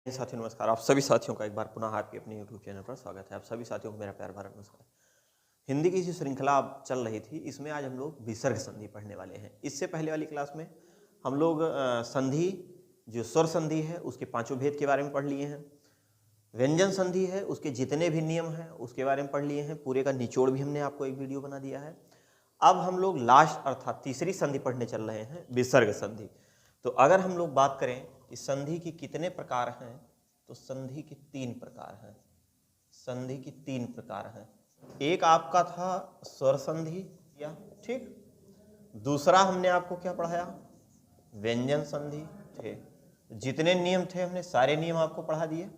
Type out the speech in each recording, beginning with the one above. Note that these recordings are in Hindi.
साथियों नमस्कार। आप सभी साथियों का एक बार पुनः आपके अपने YouTube चैनल पर स्वागत है। आप सभी साथियों को मेरा प्यार भरा नमस्कार। हिंदी की जो श्रृंखला अब चल रही थी, इसमें आज हम लोग विसर्ग संधि पढ़ने वाले हैं। इससे पहले वाली क्लास में हम लोग संधि, जो स्वर संधि है उसके पांचों भेद के बारे में पढ़ लिए हैं। व्यंजन संधि है, उसके जितने भी नियम हैं उसके बारे में पढ़ लिए हैं। पूरे का निचोड़ भी हमने आपको एक वीडियो बना दिया है। अब हम लोग लास्ट अर्थात तीसरी संधि पढ़ने चल रहे हैं, विसर्ग संधि। तो अगर हम लोग बात करें कि संधि के कितने प्रकार हैं, तो संधि के 3 प्रकार हैं। संधि की 3 प्रकार हैं। एक आपका था स्वर संधि, या ठीक। दूसरा हमने आपको क्या पढ़ाया, व्यंजन संधि थे। जितने नियम थे हमने सारे नियम आपको पढ़ा दिए।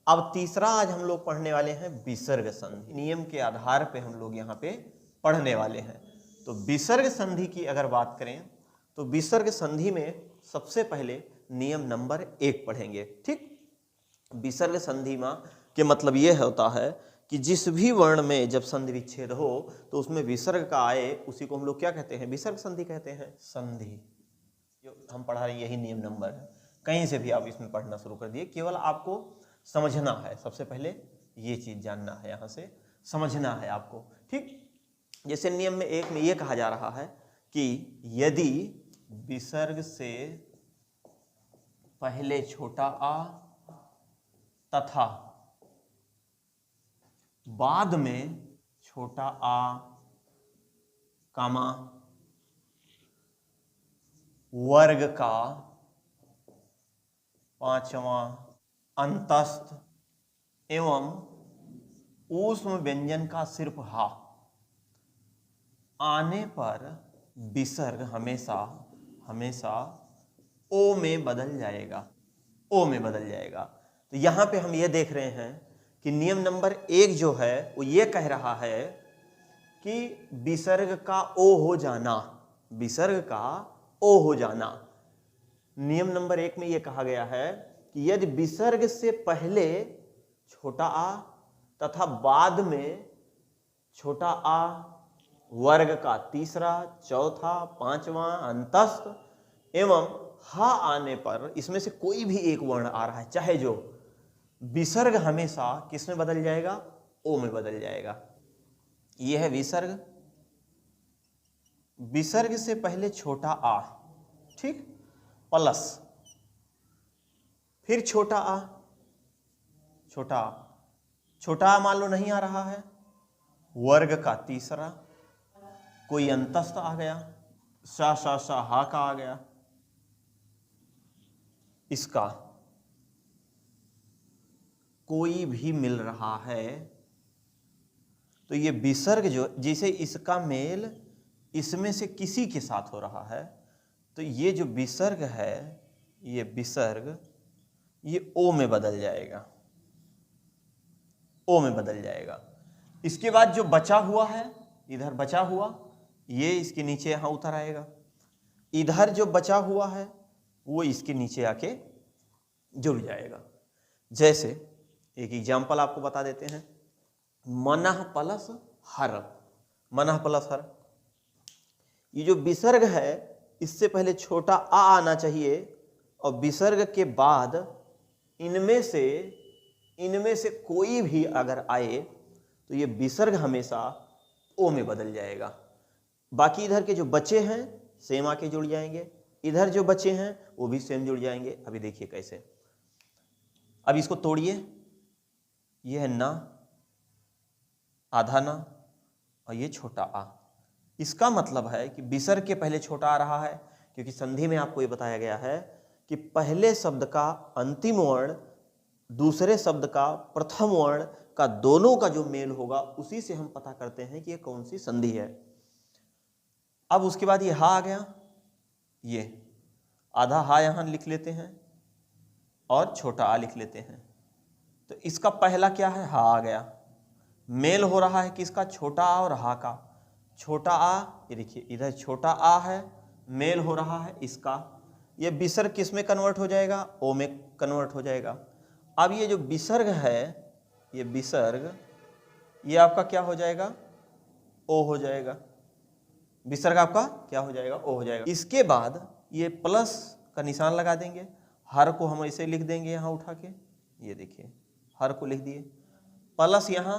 अब तीसरा आज हम लोग पढ़ने वाले हैं विसर्ग संधि। नियम के आधार पे हम लोग यहाँ पे पढ़ने वाले हैं। तो विसर्ग संधि की अगर बात करें तो विसर्ग संधि में सबसे पहले नियम नंबर 1 पढ़ेंगे, ठीक। विसर्ग संधि में के मतलब यह होता है कि जिस भी वर्ण में जब संधि विच्छेद हो तो उसमें विसर्ग का आए, उसी को हम लोग क्या कहते हैं, विसर्ग संधि कहते हैं। संधि जो हम पढ़ा रहे हैं यही नियम नंबर है। कहीं से भी आप इसमें पढ़ना शुरू कर दिए, केवल आपको समझना है। सबसे पहले ये चीज जानना है, यहाँ से समझना है आपको, ठीक। जैसे नियम में 1 में ये कहा जा रहा है कि यदि विसर्ग से पहले छोटा आ तथा बाद में छोटा आ कामा वर्ग का 5वां अंतस्थ एवं ऊष्म व्यंजन का सिर्फ हा आने पर विसर्ग हमेशा हमेशा ओ में बदल जाएगा। ओ में बदल जाएगा। तो यहां पे हम ये देख रहे हैं कि नियम नंबर 1 जो है वो ये कह रहा है कि विसर्ग का ओ हो जाना, विसर्ग का ओ हो जाना। नियम नंबर 1 में ये कहा गया है कि यदि विसर्ग से पहले छोटा आ तथा बाद में छोटा आ वर्ग का 3रा, 4था, 5वां अंतस्थ एवं हा आने पर, इसमें से कोई भी एक वर्ण आ रहा है चाहे जो, विसर्ग हमेशा किस में बदल जाएगा, ओ में बदल जाएगा। यह है विसर्ग। विसर्ग से पहले छोटा आ, ठीक, प्लस फिर छोटा आ, छोटा आ, छोटा आ मान लो नहीं आ रहा है, वर्ग का 3रा, कोई अंतस्थ आ गया, सा हा का आ गया, इसका कोई भी मिल रहा है, तो ये विसर्ग जो, जैसे इसका मेल इसमें से किसी के साथ हो रहा है, तो ये जो विसर्ग है, ये विसर्ग ये ओ में बदल जाएगा, ओ में बदल जाएगा। इसके बाद जो बचा हुआ है, इधर बचा हुआ, ये इसके नीचे यहां उतर आएगा। इधर जो बचा हुआ है वो इसके नीचे आके जुड़ जाएगा। जैसे एक एग्जाम्पल आपको बता देते हैं, मनः प्लस हर, मनः प्लस हर। ये जो विसर्ग है इससे पहले छोटा आ आना चाहिए, और विसर्ग के बाद इनमें से कोई भी अगर आए तो ये विसर्ग हमेशा ओ में बदल जाएगा। बाकी इधर के जो बचे हैं सेम आके जुड़ जाएंगे, इधर जो बचे हैं वो भी सेम जुड़ जाएंगे। अभी देखिए कैसे, अब इसको तोड़िए, ये है ना, आधा ना, और ये छोटा आ। इसका मतलब है कि विसर्ग के पहले छोटा आ रहा है, क्योंकि संधि में आपको ये बताया गया है कि पहले शब्द का अंतिम वर्ण दूसरे शब्द का प्रथम वर्ण का दोनों का जो मेल होगा उसी से हम पता करते हैं कि ये कौन सी संधि है। अब उसके बाद ये हा आ गया, ये आधा हा यहां लिख लेते हैं और छोटा आ लिख लेते हैं। तो इसका पहला क्या है, हा आ गया, मेल हो रहा है किसका, छोटा आ और हा का। छोटा आ, ये देखिए इधर छोटा आ है, मेल हो रहा है इसका। ये विसर्ग किस में कन्वर्ट हो जाएगा, ओ में कन्वर्ट हो जाएगा। अब ये जो विसर्ग है, ये विसर्ग ये आपका क्या हो जाएगा, ओ हो जाएगा। विसर्ग आपका क्या हो जाएगा, ओ हो जाएगा। इसके बाद ये प्लस का निशान लगा देंगे हर को हम ऐसे लिख देंगे यहाँ उठा के, ये देखिए हर को लिख दिए, प्लस यहाँ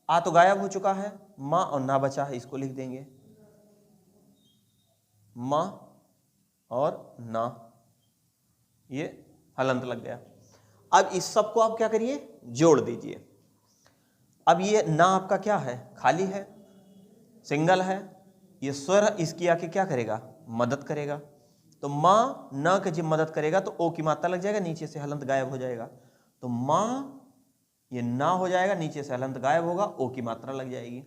आ तो गायब हो चुका है, माँ और ना बचा है, इसको लिख देंगे माँ और ना, ये हलंत लग गया। अब इस सब को आप क्या करिए, जोड़ दीजिए। अब ये ना आपका क्या है, खाली है, सिंगल है, ये स्वर इसकी आके क्या करेगा, मदद करेगा। तो माँ न के जब मदद करेगा तो ओ की मात्रा लग जाएगा, नीचे से हलंत गायब हो जाएगा। तो माँ ये ना हो जाएगा, नीचे से हलंत गायब होगा, ओ की मात्रा लग जाएगी।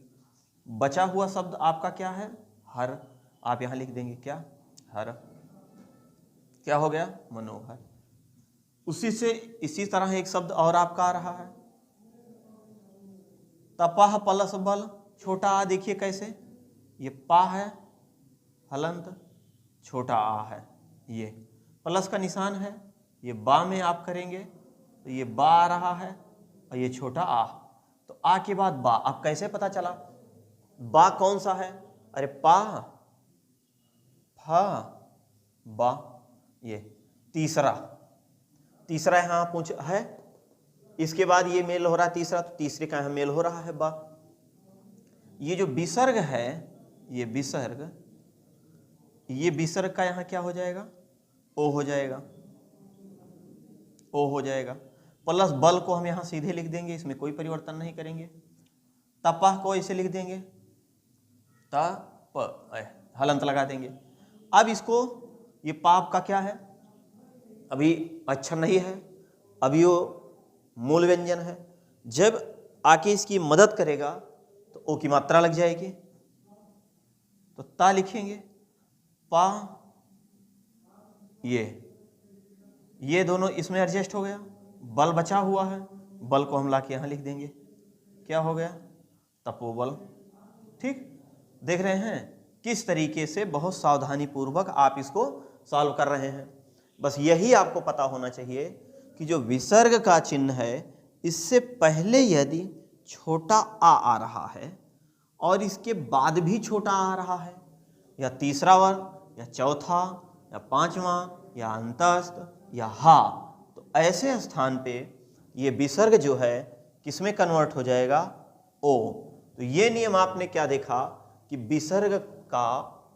बचा हुआ शब्द आपका क्या है, हर। आप यहां लिख देंगे क्या, हर। क्या हो गया, मनोहर। उसी से इसी तरह एक शब्द और आपका आ रहा है, तपाह प्लस बल, छोटा आ देखिए कैसे, ये पा है हलंत, छोटा आ है, ये प्लस का निशान है, ये बा में आप करेंगे तो ये बा आ रहा है और ये छोटा आ। तो आ के बाद बा, अब कैसे पता चला बा कौन सा है, अरे पा फा बा, ये तीसरा यहां पूछ है, इसके बाद ये मेल हो रहा है तीसरा, तो तीसरे का यहां मेल हो रहा है बा। ये जो विसर्ग है, ये विसर्ग का यहां क्या हो जाएगा, ओ हो जाएगा, ओ हो जाएगा। प्लस बल को हम यहां सीधे लिख देंगे, इसमें कोई परिवर्तन नहीं करेंगे। तपाह को ऐसे लिख देंगे, तप हलंत लगा देंगे। अब इसको, ये पाप का क्या है, अभी अक्षर नहीं है, अभी वो मूल व्यंजन है। जब आके इसकी मदद करेगा तो ओ की मात्रा लग जाएगी, तो ता लिखेंगे, पा, ये दोनों इसमें एडजस्ट हो गया। बल बचा हुआ है, बल को हम लाके यहां लिख देंगे, क्या हो गया, तपोबल। ठीक, देख रहे हैं किस तरीके से बहुत सावधानी पूर्वक आप इसको सॉल्व कर रहे हैं। बस यही आपको पता होना चाहिए कि जो विसर्ग का चिन्ह है, इससे पहले यदि छोटा आ रहा है और इसके बाद भी छोटा आ रहा है, या तीसरा वर्ग या चौथा या पांचवा या अंतस्थ या हा, तो ऐसे स्थान पे ये विसर्ग जो है किसमें कन्वर्ट हो जाएगा, ओ। तो ये नियम आपने क्या देखा कि विसर्ग का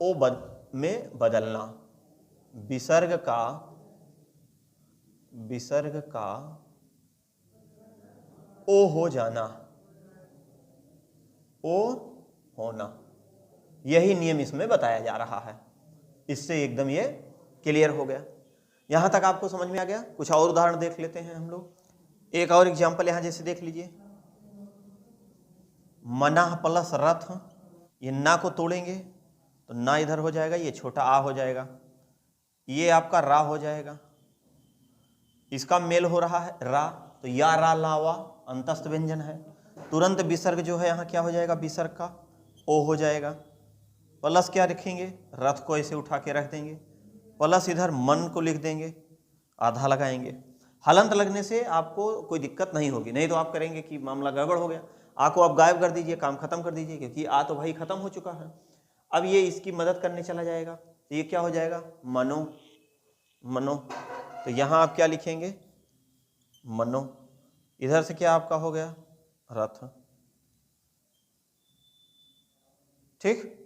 ओ में बदलना, विसर्ग का ओ हो जाना, ओ होना, यही नियम इसमें बताया जा रहा है। इससे एकदम ये क्लियर हो गया। यहां तक आपको समझ में आ गया। कुछ और उदाहरण देख लेते हैं हम लोग। एक और एग्जांपल यहां जैसे देख लीजिए, मनाह प्लस रथ, ये ना को तोड़ेंगे तो ना इधर हो जाएगा, ये छोटा आ हो जाएगा, ये आपका रा हो जाएगा, इसका मेल हो रहा है रा, तो या रा लावा अंतस्थ व्यंजन है। तुरंत विसर्ग जो है यहाँ क्या हो जाएगा, विसर्ग का ओ हो जाएगा। प्लस क्या रखेंगे, रथ को ऐसे उठा के रख देंगे, प्लस इधर मन को लिख देंगे, आधा लगाएंगे। हलंत लगने से आपको कोई दिक्कत नहीं होगी, नहीं तो आप करेंगे कि मामला गड़बड़ हो गया, आ को आप गायब कर दीजिए, काम खत्म कर दीजिए, क्योंकि आ तो भाई खत्म हो चुका है। अब ये इसकी मदद करने चला जाएगा, तो ये क्या हो जाएगा, मनो। तो यहां आप क्या लिखेंगे, मनो। इधर से क्या आपका हो गया, रथ। ठीक,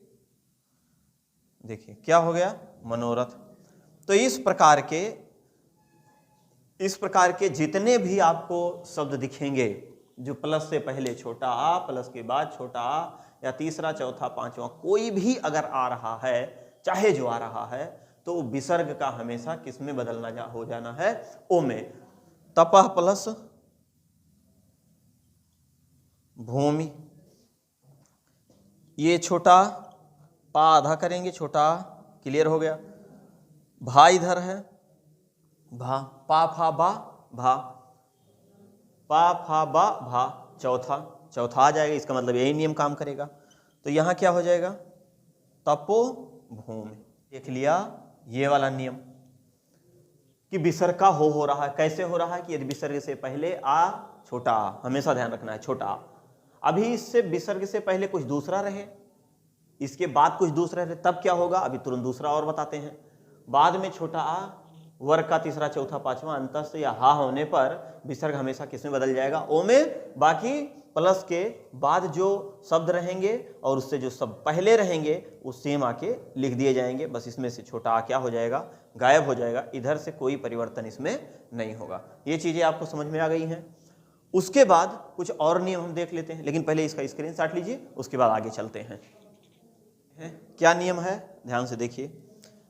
देखिए क्या हो गया, मनोरथ। तो इस प्रकार के जितने भी आपको शब्द दिखेंगे जो प्लस से पहले छोटा आ, प्लस के बाद छोटा आ, या तीसरा चौथा पांचवा कोई भी अगर आ रहा है, चाहे जो आ रहा है, तो विसर्ग का हमेशा किस में बदलना हो जाना है, ओ में। तपह प्लस भूमि, ये छोटा पा आधा करेंगे, छोटा क्लियर हो गया। भा इधर है, भा, पा फा बा भा, पा फा बा भा, चौथा आ जाएगा, इसका मतलब यही नियम काम करेगा। तो यहां क्या हो जाएगा, तपो भूमि। देख लिया ये वाला नियम कि विसर्ग का हो रहा है। कैसे हो रहा है कि यदि विसर्ग से पहले आ, छोटा आ, हमेशा ध्यान रखना है, छोटा आ। अभी इससे विसर्ग से पहले कुछ दूसरा रहे, इसके बाद कुछ दूसरा रहे, तब क्या होगा, अभी तुरंत दूसरा और बताते हैं। बाद में छोटा आ, वर्ग का तीसरा चौथा पांचवा अंतस्थ या हा होने पर विसर्ग हमेशा किस में बदल जाएगा? ओ में। बाकी प्लस के बाद जो शब्द रहेंगे और उससे जो शब्द पहले रहेंगे वो सेम आके लिख दिए जाएंगे। बस इसमें से छोटा आ क्या हो जाएगा? गायब हो जाएगा। इधर से कोई परिवर्तन इसमें नहीं होगा। ये चीजें आपको समझ में आ गई हैं। उसके बाद कुछ और नियम हम देख लेते हैं, लेकिन पहले इसका स्क्रीनशॉट लीजिए, उसके बाद आगे चलते हैं। क्या नियम है? ध्यान से देखिए।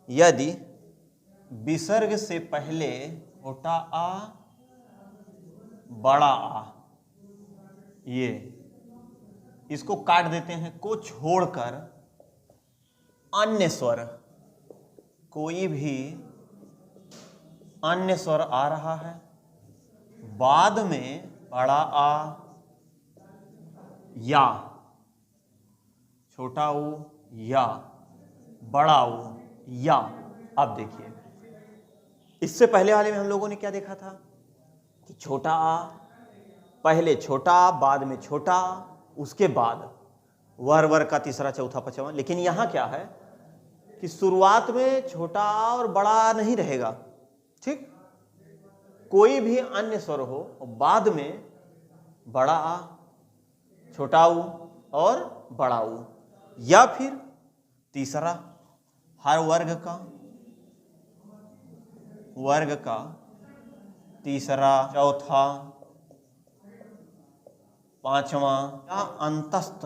यदि विसर्ग से पहले छोटा आ बड़ा आ, ये इसको काट देते हैं, को छोड़कर अन्य स्वर, कोई भी अन्य स्वर आ रहा है, बाद में बड़ा आ या छोटा ऊ या बड़ा ऊ या। अब देखिए, इससे पहले वाले में हम लोगों ने क्या देखा था कि छोटा आ, पहले छोटा आ, बाद में छोटा आ, उसके बाद वर्ग का तीसरा चौथा पांचवा। लेकिन यहां क्या है कि शुरुआत में छोटा आ और बड़ा आ नहीं रहेगा, ठीक? कोई भी अन्य स्वर हो और बाद में बड़ा आ, छोटा ऊ और बड़ा ऊ, या फिर तीसरा हर वर्ग का तीसरा चौथा पांचवा या अंतस्थ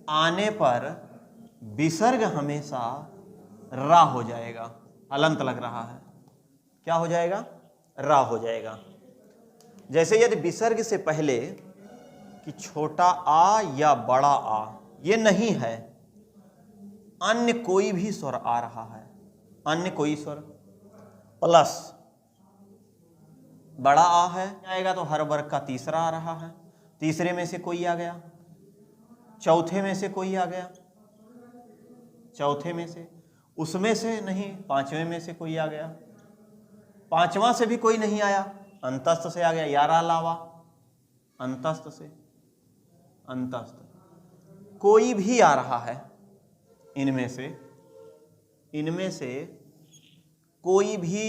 आने पर विसर्ग हमेशा रा हो जाएगा। हलंत लग रहा है, क्या हो जाएगा? रा हो जाएगा। जैसे यदि विसर्ग से पहले कि छोटा आ या बड़ा आ ये नहीं है, अन्य कोई भी स्वर आ रहा है, अन्य कोई स्वर प्लस बड़ा आ है आएगा तो हर वर्ग का तीसरा आ रहा है, तीसरे में से कोई आ गया, चौथे में से कोई आ गया, चौथे में से, उसमें से नहीं, पांचवें में से कोई आ गया, पांचवा से भी कोई नहीं आया, अंतस्थ से आ गया, यारा अलावा अंतस्थ से, अंतस्थ कोई भी आ रहा है, इनमें से कोई भी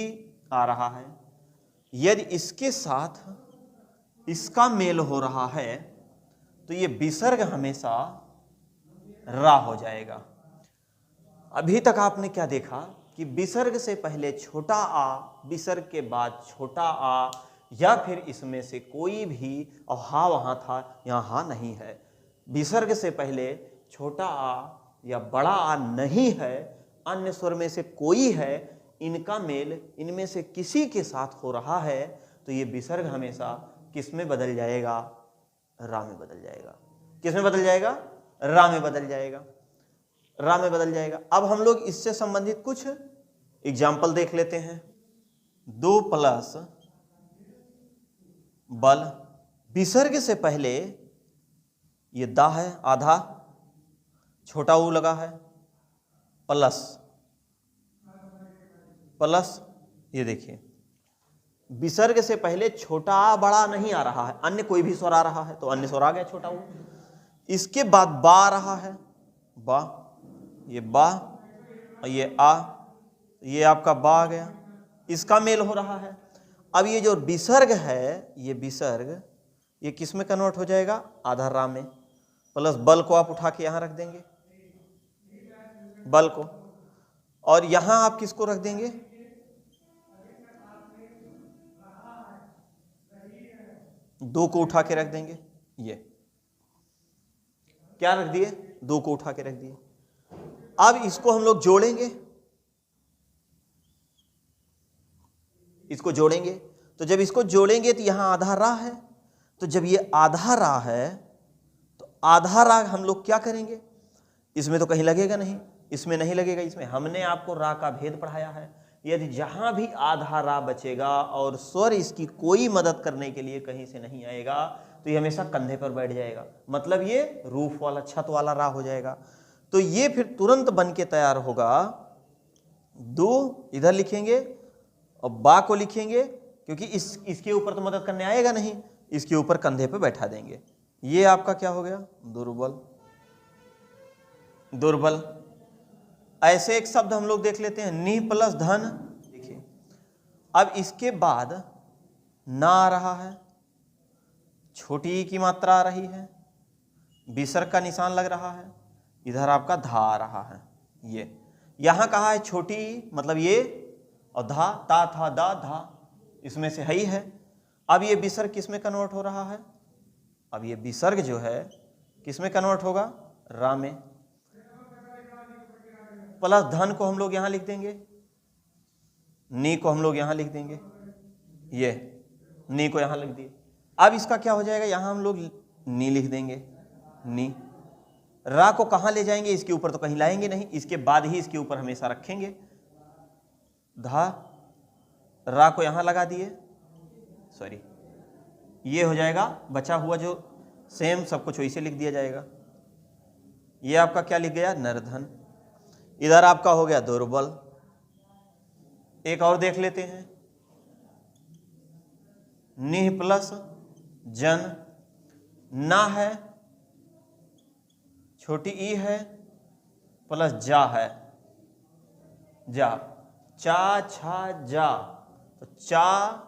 आ रहा है, यदि इसके साथ इसका मेल हो रहा है तो ये विसर्ग हमेशा रा हो जाएगा। अभी तक आपने क्या देखा कि विसर्ग से पहले छोटा आ, विसर्ग के बाद छोटा आ, या फिर इसमें से कोई भी, और हा वहां था, यहां हा नहीं है। विसर्ग से पहले छोटा आ या बड़ा आ नहीं है, अन्य स्वर में से कोई है, इनका मेल इनमें से किसी के साथ हो रहा है तो ये विसर्ग हमेशा किस में बदल जाएगा? रा में बदल जाएगा। किस में बदल जाएगा? रा में बदल जाएगा, रा में बदल जाएगा। अब हम लोग इससे संबंधित कुछ एग्जाम्पल देख लेते हैं। 2 प्लस बल, विसर्ग से पहले ये दा है, आधा, छोटा ऊ लगा है, प्लस ये देखिए, विसर्ग से पहले छोटा आ बड़ा नहीं आ रहा है, अन्य कोई भी स्वर आ रहा है तो अन्य स्वर आ गया छोटा ऊ। इसके बाद बा आ रहा है, बा, ये बा और ये आ, ये आपका बा आ गया, इसका मेल हो रहा है। अब ये जो विसर्ग है, ये विसर्ग ये किस में कन्वर्ट हो जाएगा? आधा रा में, प्लस बल को आप उठा के यहां रख देंगे, बल को, और यहां आप किसको रख देंगे? दो को उठा के रख देंगे। ये क्या रख दिए? 2 को उठा के रख दिए। अब इसको हम लोग जोड़ेंगे, इसको जोड़ेंगे, तो जब इसको जोड़ेंगे तो यहां आधा रा है, तो जब ये आधा रा है तो आधा रा हम लोग क्या करेंगे? इसमें तो कहीं लगेगा नहीं, इसमें नहीं लगेगा, इसमें हमने आपको रा का भेद पढ़ाया है। यदि जहां भी आधा रा बचेगा और स्वर इसकी कोई मदद करने के लिए कहीं से नहीं आएगा तो ये हमेशा कंधे पर बैठ जाएगा, मतलब ये रूफ वाला, छत वाला रा हो जाएगा। तो ये फिर तुरंत बन के तैयार होगा। 2 इधर लिखेंगे और बा को लिखेंगे, क्योंकि इसके ऊपर तो मदद करने आएगा नहीं, इसके ऊपर कंधे पे बैठा देंगे। ये आपका क्या हो गया? दुर्बल, दुर्बल। ऐसे एक शब्द हम लोग देख लेते हैं, नी प्लस धन। देखिए अब इसके बाद ना आ रहा है, छोटी ई की मात्रा आ रही है, विसर्ग का निशान लग रहा है, इधर आपका धा आ रहा है। ये यहां कहा है छोटी ई मतलब ये, और धा, ता था दा धा, इसमें से है ही है। अब ये विसर्ग किस में कन्वर्ट हो रहा है? अब ये विसर्ग जो है किस में कन्वर्ट होगा? रा में। प्लस धन को हम लोग यहां लिख देंगे, नी को हम लोग यहां लिख देंगे, ये नी को यहां लिख दिए। अब इसका क्या हो जाएगा? यहां हम लोग नी लिख देंगे, नी। रा को कहां ले जाएंगे? इसके ऊपर तो कहीं लाएंगे नहीं, इसके बाद ही इसके ऊपर हमेशा रखेंगे। धा, रा को यहां लगा दिए, सॉरी, ये हो जाएगा बचा हुआ जो सेम सब कुछ वैसे लिख दिया जाएगा। ये आपका क्या लिख गया? निर्धन। इधर आपका हो गया दुर्बल। एक और देख लेते हैं, निह प्लस जन, ना है, छोटी ई है, प्लस जा है, जा, चा छा जा, तो चा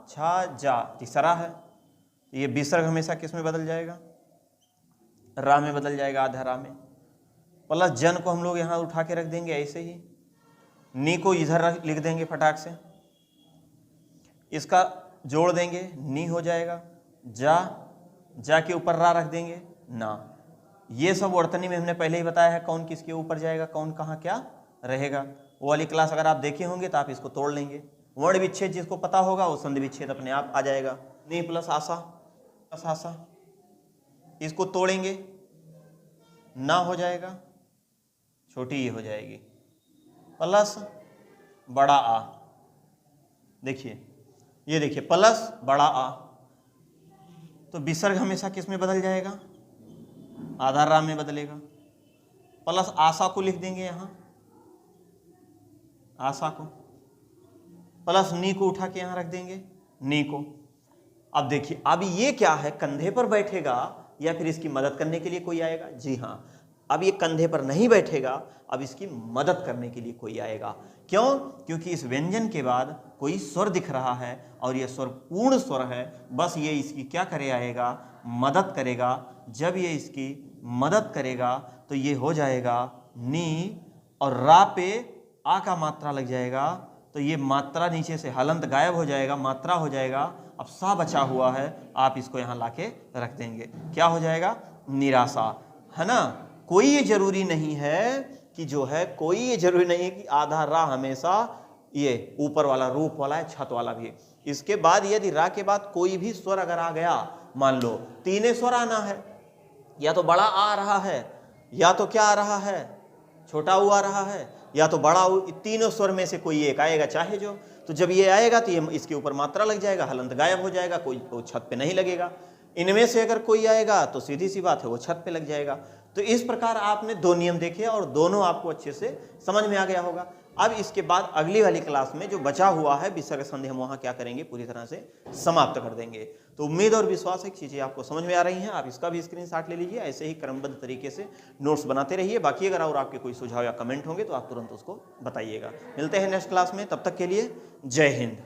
छा जा तीसरा है। ये विसर्ग हमेशा किस में बदल जाएगा? रा में बदल जाएगा, आधा रा में। प्लस जन को हम लोग यहां उठा के रख देंगे ऐसे ही, नी को इधर लिख देंगे फटाक से, इसका जोड़ देंगे, नी हो जाएगा। जा, जा के ऊपर रा रख देंगे, ना। ये सब वर्तनी में हमने पहले ही बताया है कौन किसके ऊपर जाएगा, कौन कहाँ क्या रहेगा। वो वाली क्लास अगर आप देखे होंगे तो आप इसको तोड़ लेंगे। वर्ण विच्छेद जिसको पता होगा वो संधि विच्छेद अपने आप आ जाएगा। नी प्लस आशा प्लस आशा, इसको तोड़ेंगे, ना हो जाएगा, छोटी ये हो जाएगी, प्लस बड़ा आ। देखिए, ये देखिए प्लस बड़ा आ, तो विसर्ग हमेशा किस में बदल जाएगा? आधार रा में बदलेगा। प्लस आशा को लिख देंगे यहां, आशा को, प्लस नी को उठा के यहां रख देंगे, नी को। अब देखिए, अब ये क्या है? कंधे पर बैठेगा या फिर इसकी मदद करने के लिए कोई आएगा? जी हाँ, अब ये कंधे पर नहीं बैठेगा, अब इसकी मदद करने के लिए कोई आएगा। क्यों? क्योंकि इस व्यंजन के बाद कोई स्वर दिख रहा है और यह स्वर पूर्ण स्वर है, बस ये इसकी क्या करे आएगा? मदद करेगा। जब ये इसकी मदद करेगा तो ये हो जाएगा नी, और रा पे आ का मात्रा लग जाएगा, तो ये मात्रा नीचे से हलंत गायब हो जाएगा, मात्रा हो जाएगा। अब सा बचा हुआ है, आप इसको यहाँ लाके रख देंगे, क्या हो जाएगा? निराशा, है ना। कोई ये जरूरी नहीं है कि जो है, कोई ये जरूरी नहीं है कि आधा रा हमेशा ये ऊपर वाला रूप वाला है, छत वाला भी है। इसके बाद यदि रा के बाद कोई भी स्वर अगर आ गया, मान लो तीन स्वर आना है, या तो बड़ा आ रहा है, या तो क्या आ रहा है? छोटा ऊ आ रहा है, या तो बड़ा ऊ, तीनों स्वर में से कोई एक आएगा चाहे जो। तो जब ये आएगा तो ये इसके ऊपर मात्रा लग जाएगा, हलंत गायब हो जाएगा, कोई वो छत पे नहीं लगेगा। इनमें से अगर कोई आएगा तो सीधी सी बात है वो छत पे लग जाएगा। तो इस प्रकार आपने दो नियम देखे और दोनों आपको अच्छे से समझ में आ गया होगा। अब इसके बाद अगली वाली क्लास में जो बचा हुआ है विसर्ग संधि, हम वहां क्या करेंगे? पूरी तरह से समाप्त कर देंगे। तो उम्मीद और विश्वास है कि चीजें आपको समझ में आ रही हैं। आप इसका भी स्क्रीनशॉट ले लीजिए, ऐसे ही क्रमबद्ध तरीके से नोट्स बनाते रहिए। बाकी अगर और आपके कोई सुझाव या कमेंट होंगे तो आप तुरंत उसको बताइएगा। मिलते हैं नेक्स्ट क्लास में, तब तक के लिए जय हिंद।